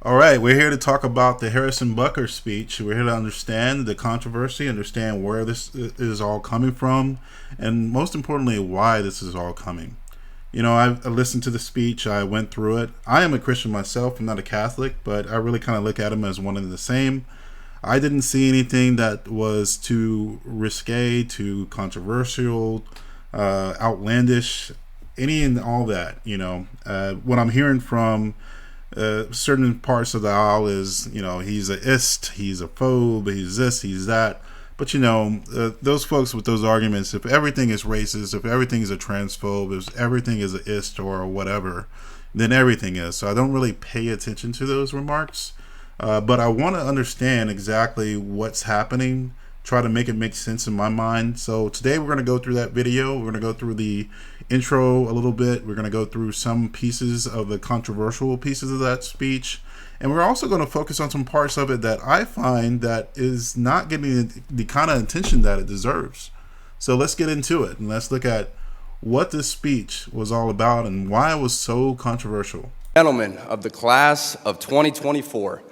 All right, we're here to talk about the Harrison Butker speech. We're here to understand the controversy, understand where this is all coming from, and most importantly, why this is all coming. I listened to the speech, I went through it. I am a Christian myself, I'm not a Catholic, but I really kind of look at them as one and the same. I didn't see anything that was too risque, too controversial, outlandish, any and all that. What I'm hearing from certain parts of the aisle is, he's a ist, he's a phobe, he's this, he's that. But those folks with those arguments, if everything is racist, if everything is a transphobe, if everything is a ist or whatever, then everything is. So I don't really pay attention to those remarks. But I want to understand exactly what's happening, try to make it make sense in my mind. So today we're going to go through that video. We're going to go through the intro a little bit. We're going to go through some pieces of the controversial pieces of that speech. And we're also going to focus on some parts of it that I find that is not getting the kind of attention that it deserves. So let's get into it and let's look at what this speech was all about and why it was so controversial. Gentlemen of the class of 2024,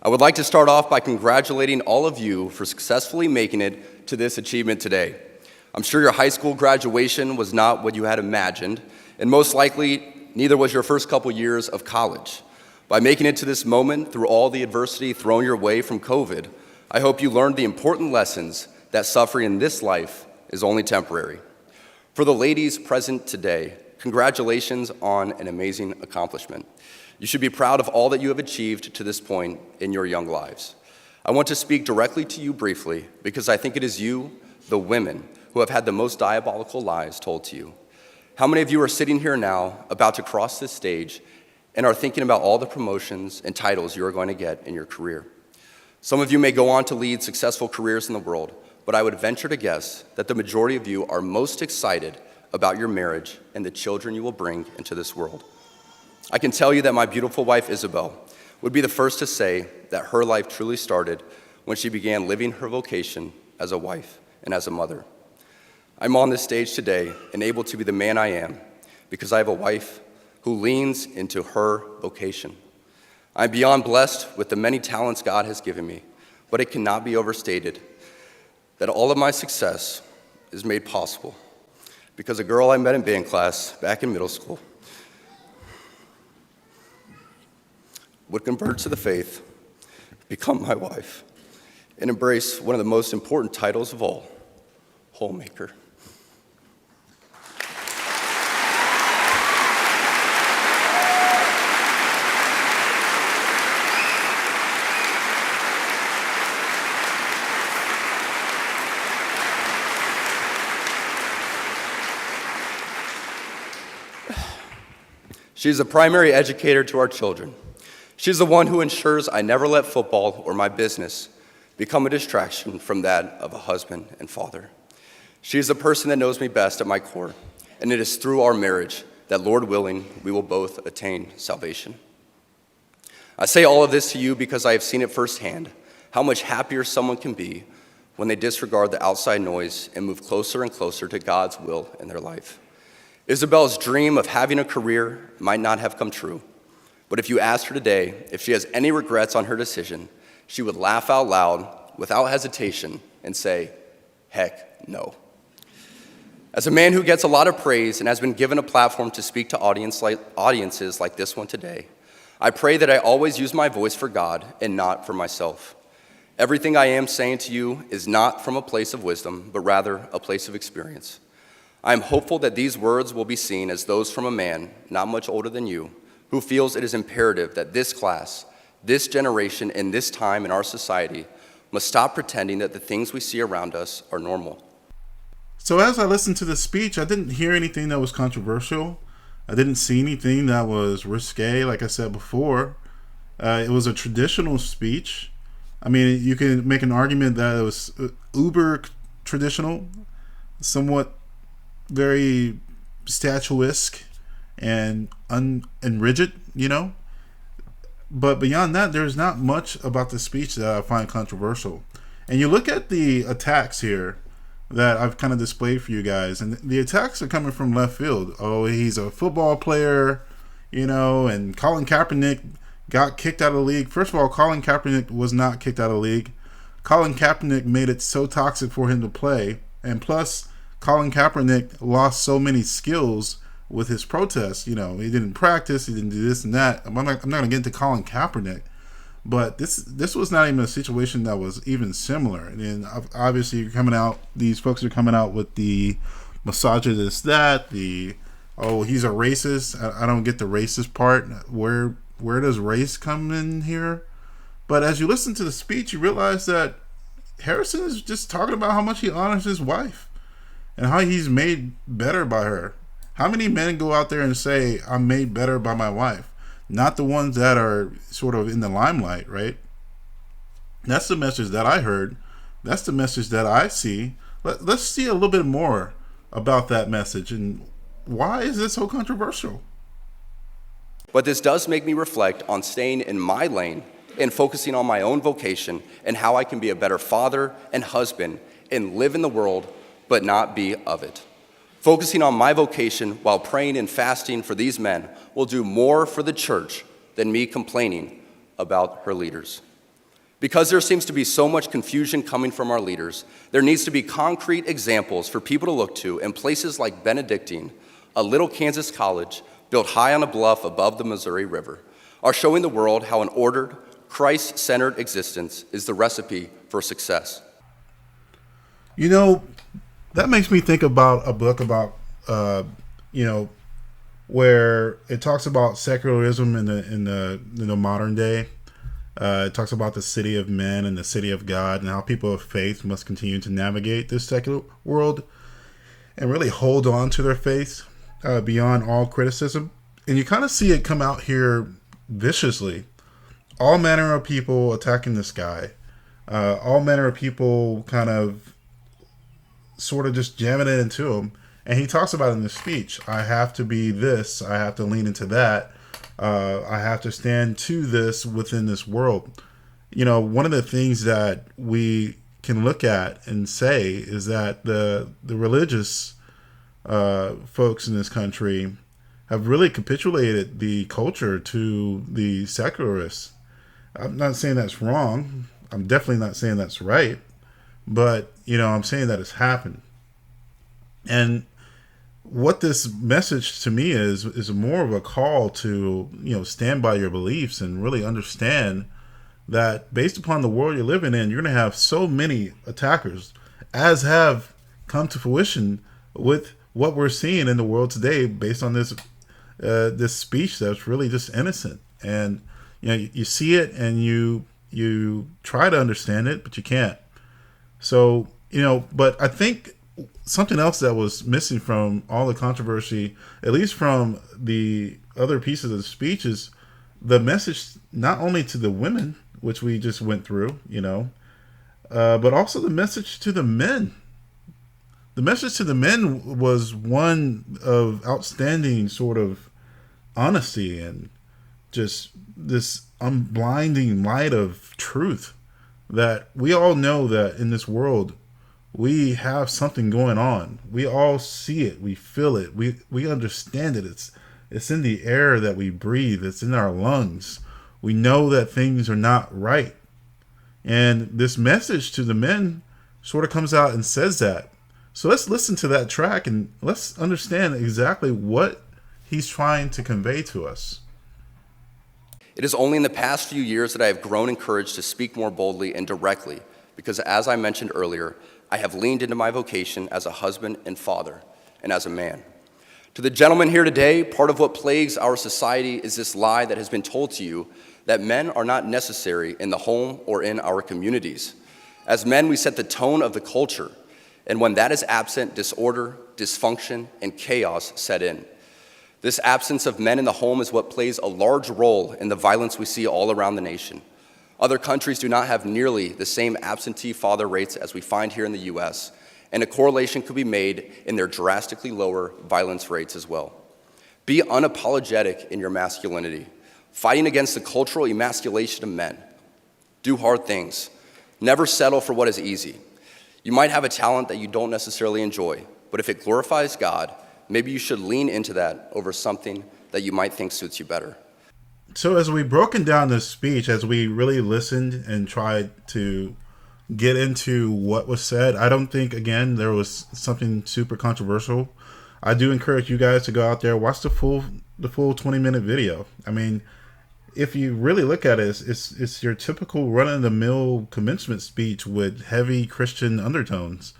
I would like to start off by congratulating all of you for successfully making it to this achievement today. I'm sure your high school graduation was not what you had imagined, and most likely neither was your first couple years of college. By making it to this moment through all the adversity thrown your way from COVID, I hope you learned the important lessons that suffering in this life is only temporary. For the ladies present today, congratulations on an amazing accomplishment. You should be proud of all that you have achieved to this point in your young lives. I want to speak directly to you briefly because I think it is you, the women, who have had the most diabolical lies told to you. How many of you are sitting here now about to cross this stage and are thinking about all the promotions and titles you are going to get in your career? Some of you may go on to lead successful careers in the world, but I would venture to guess that the majority of you are most excited about your marriage and the children you will bring into this world. I can tell you that my beautiful wife, Isabel, would be the first to say that her life truly started when she began living her vocation as a wife and as a mother. I'm on this stage today and able to be the man I am because I have a wife who leans into her vocation. I'm beyond blessed with the many talents God has given me, but it cannot be overstated that all of my success is made possible because a girl I met in band class back in middle school would convert to the faith, become my wife, and embrace one of the most important titles of all, homemaker. She's a primary educator to our children. She's the one who ensures I never let football or my business become a distraction from that of a husband and father. She is the person that knows me best at my core, and it is through our marriage that, Lord willing, we will both attain salvation. I say all of this to you because I have seen it firsthand, how much happier someone can be when they disregard the outside noise and move closer and closer to God's will in their life. Isabel's dream of having a career might not have come true, but if you asked her today if she has any regrets on her decision, she would laugh out loud without hesitation and say, heck no. As a man who gets a lot of praise and has been given a platform to speak to audiences like this one today, I pray that I always use my voice for God and not for myself. Everything I am saying to you is not from a place of wisdom, but rather a place of experience. I am hopeful that these words will be seen as those from a man not much older than you, who feels it is imperative that this class, this generation, and this time in our society must stop pretending that the things we see around us are normal. So as I listened to the speech, I didn't hear anything that was controversial. I didn't see anything that was risque, like I said before. It was a traditional speech. I mean, you can make an argument that it was uber traditional, somewhat very statuesque and rigid, But beyond that, there's not much about the speech that I find controversial. And you look at the attacks here that I've kind of displayed for you guys, and the attacks are coming from left field. Oh, he's a football player, and Colin Kaepernick got kicked out of the league. First of all, Colin Kaepernick was not kicked out of the league. Colin Kaepernick made it so toxic for him to play. And plus, Colin Kaepernick lost so many skills with his protests. You know, he didn't practice, he didn't do this and that. I'm not going to get into Colin Kaepernick, but this was not even a situation that was even similar. And obviously, you're coming out. These folks are coming out with the misogynist that he's a racist. I don't get the racist part. Where does race come in here? But as you listen to the speech, you realize that Harrison is just talking about how much he honors his wife and how he's made better by her. How many men go out there and say, I'm made better by my wife? Not the ones that are sort of in the limelight, right? That's the message that I heard. That's the message that I see. Let's see a little bit more about that message and why is this so controversial? But this does make me reflect on staying in my lane and focusing on my own vocation and how I can be a better father and husband and live in the world but not be of it. Focusing on my vocation while praying and fasting for these men will do more for the church than me complaining about her leaders. Because there seems to be so much confusion coming from our leaders, there needs to be concrete examples for people to look to in places like Benedictine, a little Kansas college built high on a bluff above the Missouri River, are showing the world how an ordered, Christ-centered existence is the recipe for success. You know, that makes me think about a book about, where it talks about secularism in the modern day. It talks about the city of men and the city of God and how people of faith must continue to navigate this secular world and really hold on to their faith beyond all criticism. And you kind of see it come out here viciously. All manner of people attacking this guy. All manner of people kind of sort of just jamming it into him. And he talks about it in the speech. I have to be this. I have to lean into that. I have to stand to this within this world. You know, one of the things that we can look at and say is that the religious folks in this country have really capitulated the culture to the secularists. I'm not saying that's wrong. I'm definitely not saying that's right. But, I'm saying that it's happened. And what this message to me is more of a call to, stand by your beliefs and really understand that based upon the world you're living in, you're going to have so many attackers, as have come to fruition with what we're seeing in the world today based on this speech that's really just innocent. And, you see it and you try to understand it, but you can't. So, but I think something else that was missing from all the controversy, at least from the other pieces of the speech, is the message not only to the women, which we just went through, but also the message to the men. The message to the men was one of outstanding sort of honesty and just this unblinding light of truth that we all know that in this world we have something going on. We all see it. We feel it. We understand it. It's in the air that we breathe. It's in our lungs. We know that things are not right. And this message to the men sort of comes out and says that. So let's listen to that track and let's understand exactly what he's trying to convey to us. It is only in the past few years that I have grown encouraged to speak more boldly and directly, because as I mentioned earlier, I have leaned into my vocation as a husband and father and as a man. To the gentlemen here today, part of what plagues our society is this lie that has been told to you that men are not necessary in the home or in our communities. As men, we set the tone of the culture, and when that is absent, disorder, dysfunction, and chaos set in. This absence of men in the home is what plays a large role in the violence we see all around the nation. Other countries do not have nearly the same absentee father rates as we find here in the U.S., and a correlation could be made in their drastically lower violence rates as well. Be unapologetic in your masculinity, fighting against the cultural emasculation of men. Do hard things. Never settle for what is easy. You might have a talent that you don't necessarily enjoy, but if it glorifies God, maybe you should lean into that over something that you might think suits you better. So as we broken down this speech, as we really listened and tried to get into what was said, I don't think again there was something super controversial. I do encourage you guys to go out there, watch the full 20-minute video. I mean, if you really look at it, it's your typical run of the mill commencement speech with heavy Christian undertones.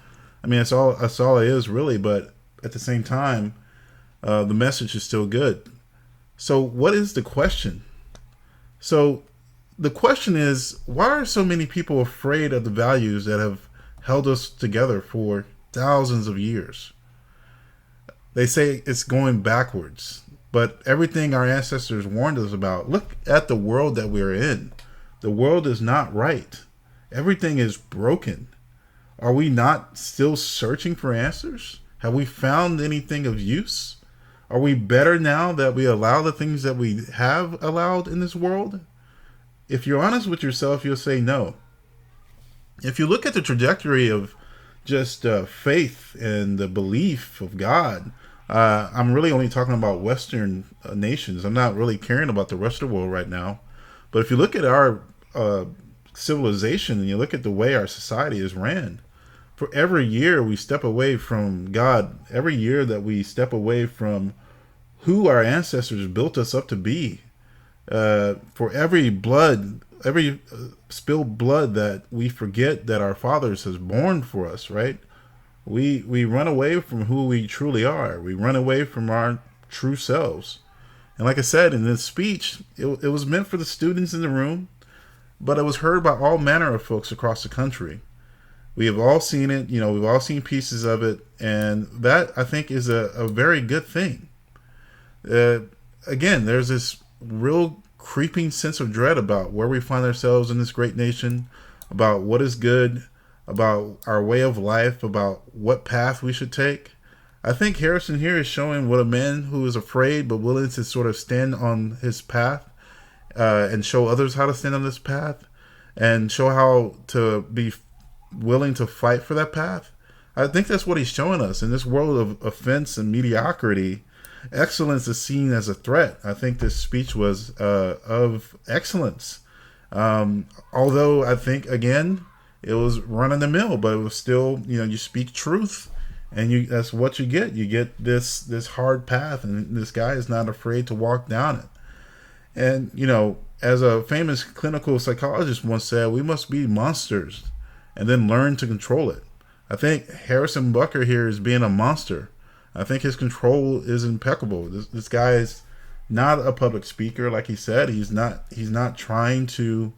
I mean, that's all it is really. But at the same time, the message is still good. So, what is the question? So, the question is, why are so many people afraid of the values that have held us together for thousands of years? They say it's going backwards, but everything our ancestors warned us about. Look at the world that we're in. The world is not right. Everything is broken. Are we not still searching for answers? Have we found anything of use? Are we better now that we allow the things that we have allowed in this world? If you're honest with yourself, you'll say no. If you look at the trajectory of just faith and the belief of God, I'm really only talking about Western nations. I'm not really caring about the rest of the world right now. But if you look at our civilization and you look at the way our society is ran, for every year we step away from God, every year that we step away from who our ancestors built us up to be, for every spilled blood that we forget that our fathers has borne for us, right? We run away from who we truly are. We run away from our true selves. And like I said in this speech, it was meant for the students in the room, but it was heard by all manner of folks across the country. We have all seen it, we've all seen pieces of it, and that I think is a very good thing. Again, there's this real creeping sense of dread about where we find ourselves in this great nation, about what is good, about our way of life, about what path we should take. I think Harrison here is showing what a man who is afraid but willing to sort of stand on his path and show others how to stand on this path and show how to be willing to fight for that path. I think that's what he's showing us. In this world of offense and mediocrity, excellence is seen as a threat. I think this speech was of excellence. Although I think, again, it was run of the mill, but it was still, you speak truth, and that's what you get. You get this hard path, and this guy is not afraid to walk down it. And, as a famous clinical psychologist once said, we must be monsters and then learn to control it. I think Harrison Butker here is being a monster. I think his control is impeccable. This guy is not a public speaker, like he said. He's not trying to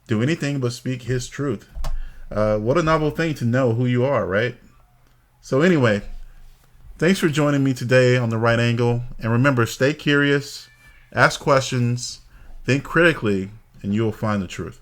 do anything but speak his truth. What a novel thing to know who you are, right? So anyway, thanks for joining me today on The Right Angle. And remember, stay curious, ask questions, think critically, and you will find the truth.